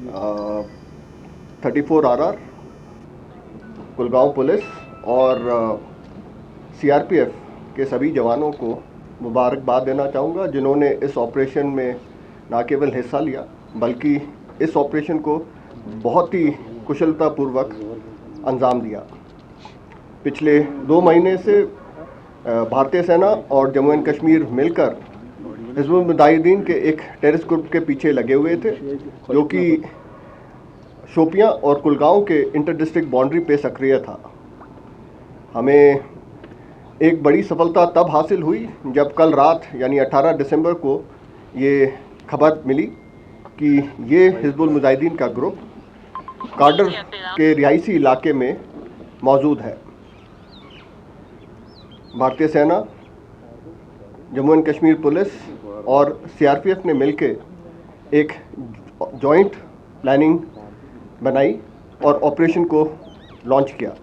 34 RR, Kulgam police और CRPF के सभी जवानों को मुबारकबाद देना चाहूँगा, जिन्होंने इस ऑपरेशन में न केवल हिस्सा लिया बल्कि इस ऑपरेशन को बहुत ही कुशलतापूर्वक अंजाम दिया। पिछले 2 महीने से भारतीय सेना और जम्मू एंड कश्मीर मिलकर हिज़्बुल मुजाहिदीन के एक टेररिस्ट ग्रुप के पीछे लगे हुए थे, जो कि शोपियां और कुलगांव के इंटर डिस्ट्रिक्ट बाउंड्री पे सक्रिय था। हमें एक बड़ी सफलता तब हासिल हुई जब कल रात यानी 18 दिसंबर को ये खबर मिली कि ये हिज़्बुल मुजाहिदीन का ग्रुप काडर के रिहायशी इलाके में मौजूद है। भारतीय सेना, जम्मू एंड कश्मीर पुलिस और CRPF ने मिलकर एक जॉइंट प्लानिंग बनाई और ऑपरेशन को लॉन्च किया।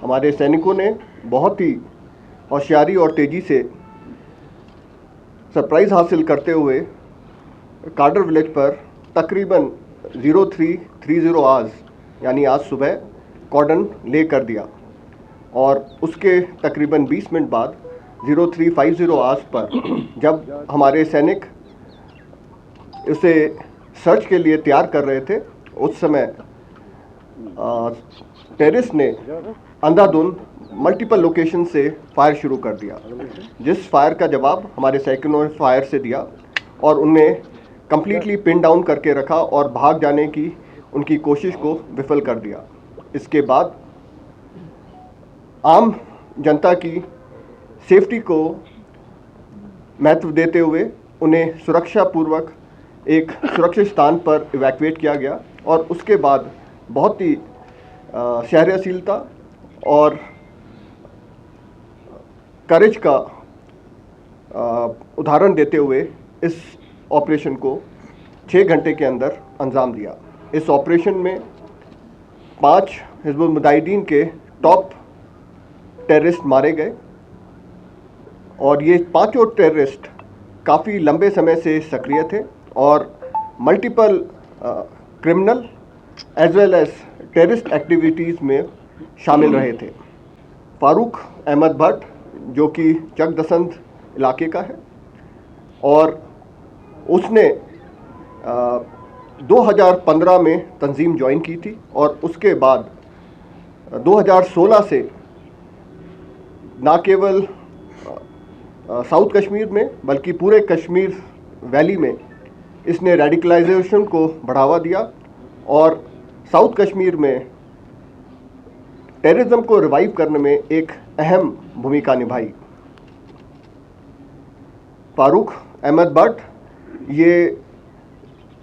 हमारे सैनिकों ने बहुत ही होशियारी और तेज़ी से सरप्राइज़ हासिल करते हुए काडर विलेज पर तकरीबन 0330 आज यानी आज सुबह कॉर्डन ले कर दिया और उसके तकरीबन 20 मिनट बाद 0350 आज पर जब हमारे सैनिक उसे सर्च के लिए तैयार कर रहे थे, उस समय टेररिस्ट ने अंधाधुंध मल्टीपल लोकेशन से फायर शुरू कर दिया, जिस फायर का जवाब हमारे सैनिकों ने फायर से दिया और उन्हें कंप्लीटली पिन डाउन करके रखा और भाग जाने की उनकी कोशिश को विफल कर दिया। इसके बाद आम जनता की सेफ्टी को महत्व देते हुए उन्हें सुरक्षापूर्वक एक सुरक्षित स्थान पर इवैक्यूएट किया गया और उसके बाद बहुत ही शहरशीलता और करेज का उदाहरण देते हुए इस ऑपरेशन को 6 घंटे के अंदर अंजाम दिया। इस ऑपरेशन में 5 हिज़्बुल मुजाहिदीन के टॉप टेररिस्ट मारे गए और ये 5 टेररिस्ट काफ़ी लंबे समय से सक्रिय थे और multiple criminal as well as terrorist activities में शामिल रहे थे। फारूक अहमद भट्ट, जो कि चकदसंत इलाके का है और उसने 2015 में तंजीम ज्वाइन की थी और उसके बाद 2016 से ना केवल साउथ कश्मीर में बल्कि पूरे कश्मीर वैली में इसने रेडिकलाइजेशन को बढ़ावा दिया और साउथ कश्मीर में टेररिज्म को रिवाइव करने में एक अहम भूमिका निभाई। फारूक अहमद भट्ट ये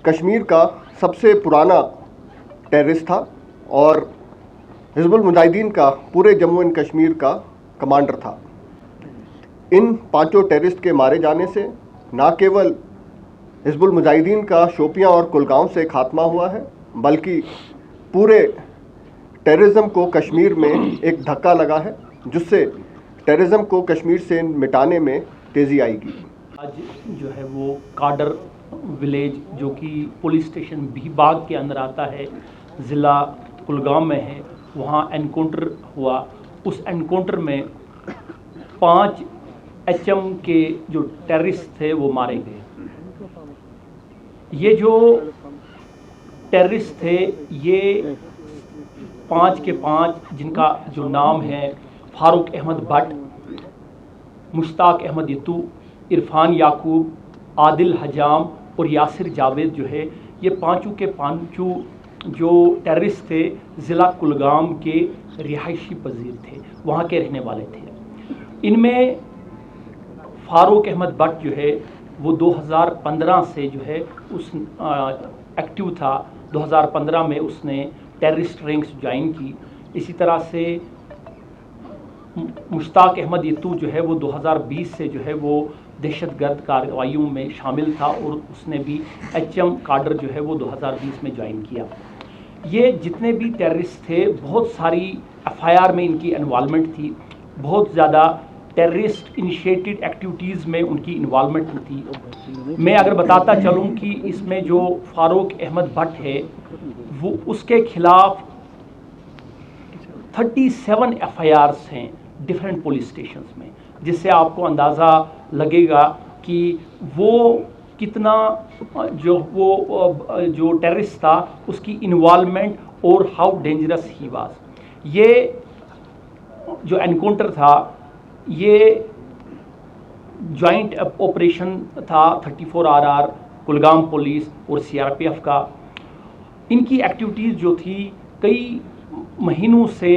कश्मीर का सबसे पुराना टेररिस्ट था और हिज़्बुल मुजाहिदीन का पूरे जम्मू एंड कश्मीर का कमांडर था। इन 5 टेररिस्ट के मारे जाने से न केवल हिज़्बुल मुजाहिदीन का शोपियां और कुलगांव से खात्मा हुआ है, बल्कि पूरे टेररिज्म को कश्मीर में एक धक्का लगा है, जिससे टेररिज्म को कश्मीर से मिटाने में तेज़ी आएगी। आज जो है वो काडर विलेज, जो कि पुलिस स्टेशन भीबाग के अंदर आता है, ज़िला कुलगाम में है, वहाँ एनकाउंटर हुआ। उस एनकाउंटर में 5 HM के जो टेररिस्ट थे वो मारे गए। ये जो टेररिस्ट थे, ये 5 के 5 जिनका जो नाम है फारूक अहमद भट्ट, मुश्ताक अहमद यतू, इरफान याकूब, आदिल हजाम और यासिर जावेद जो है, ये 5 के 5 जो टेररिस्ट थे ज़िला कुलगाम के रिहायशी पजीर थे, वहाँ के रहने वाले थे। इनमें फारूक अहमद भट्ट जो है वो 2015 से जो है उस एक्टिव था। 2015 में उसने टेररिस्ट रैंक्स ज्वाइन की। इसी तरह से मुश्ताक अहमद यतू जो है वो 2020 से जो है वो दहशतगर्द कार्रवाइयों में शामिल था और उसने भी HM काडर जो है वो 2020 में ज्वाइन किया। ये जितने भी टेररिस्ट थे, बहुत सारी FIR में इनकी इन्वॉल्वमेंट थी, बहुत ज़्यादा टेररिस्ट इनिशिएटेड एक्टिविटीज़ में उनकी इन्वॉल्वमेंट थी। मैं अगर बताता चलूं कि इसमें जो फारूक अहमद भट्ट है वो उसके खिलाफ 37 FIRs हैं डिफरेंट पुलिस स्टेशंस में, जिससे आपको अंदाज़ा लगेगा कि वो कितना जो टेररिस्ट था उसकी इन्वॉल्वमेंट और हाउ डेंजरस ही वाज। ये जो एनकाउंटर था ये जॉइंट ऑपरेशन था 34RR कुलगाम पुलिस और CRPF का। इनकी एक्टिविटीज़ जो थी कई महीनों से,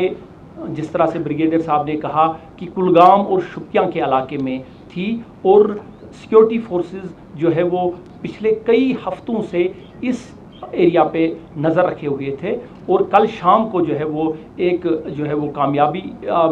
जिस तरह से ब्रिगेडियर साहब ने कहा कि कुलगाम और शुपियां के इलाके में थी और सिक्योरिटी फोर्सेस जो है वो पिछले कई हफ्तों से इस एरिया पे नज़र रखे हुए थे। और कल शाम को जो है वो एक जो है वो कामयाबी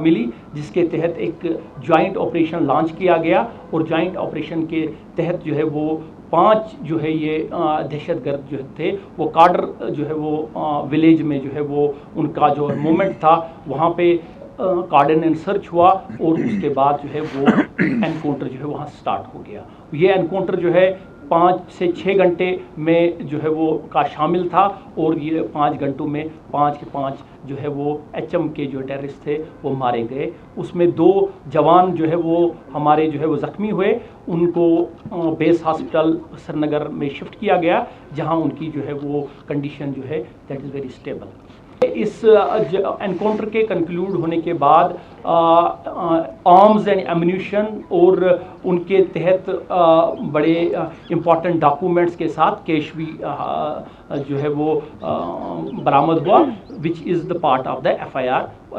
मिली, जिसके तहत एक जॉइंट ऑपरेशन लॉन्च किया गया और जॉइंट ऑपरेशन के तहत जो है वो 5 जो है ये दहशतगर्द जो थे वो काडर जो है वो विलेज में जो है वो उनका जो मूवमेंट था वहाँ पे कार्डन एंड सर्च हुआ और उसके बाद जो है वो एनकाउंटर जो है वहाँ स्टार्ट हो गया। ये एनकाउंटर जो है 5 से 6 घंटे में जो है वो का शामिल था और ये 5 घंटों में 5 के 5 जो है वो HM के जो टेररिस्ट थे वो मारे गए। उसमें 2 जवान जो है वो हमारे जो है वो ज़ख्मी हुए, उनको बेस हॉस्पिटल श्रीनगर में शिफ्ट किया गया, जहां उनकी जो है वो कंडीशन जो है दैट इज़ वेरी स्टेबल। इस एनकाउंटर के कंक्लूड होने के बाद आर्म्स एंड एम्यूनिशन और उनके तहत बड़े इम्पॉर्टेंट डॉक्यूमेंट्स के साथ कैश भी जो है वो बरामद हुआ, which is the part of the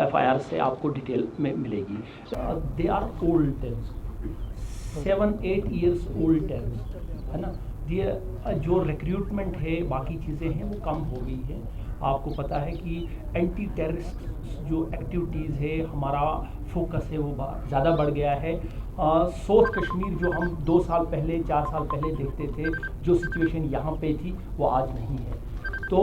FIR से आपको डिटेल में मिलेगी। They are old terrorist, 7-8 years old terrorist, है ना। ये जो रिक्रूटमेंट है बाकी चीज़ें हैं वो कम हो गई है। आपको पता है कि एंटी टेररिस्ट जो एक्टिविटीज़ है हमारा फोकस है वो ज़्यादा बढ़ गया है। साउथ कश्मीर जो हम 2 साल पहले 4 साल पहले देखते थे, जो सिचुएशन यहाँ पे थी वो आज नहीं है। तो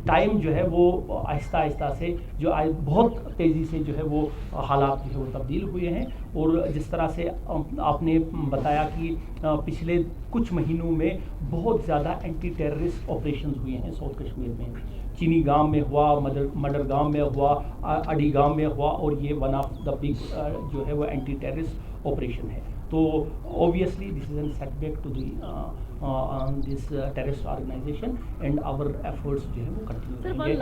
टाइम जो है वो आहिस्ता आहिस्ता से जो आज बहुत तेज़ी से जो है वो हालात जो है वो तब्दील हुए हैं। और जिस तरह से आपने बताया कि पिछले कुछ महीनों में बहुत ज़्यादा एंटी टेररिस्ट ऑपरेशंस हुए हैं साउथ कश्मीर में। चीनी गांव में हुआ, मडर गांव में हुआ, अडी गांव में हुआ और ये वन ऑफ द बिग जो है वो एंटी टेररिस्ट ऑपरेशन है। तो obviously this is a setback to the this terrorist organization and our efforts जो है वो continue रहेंगे।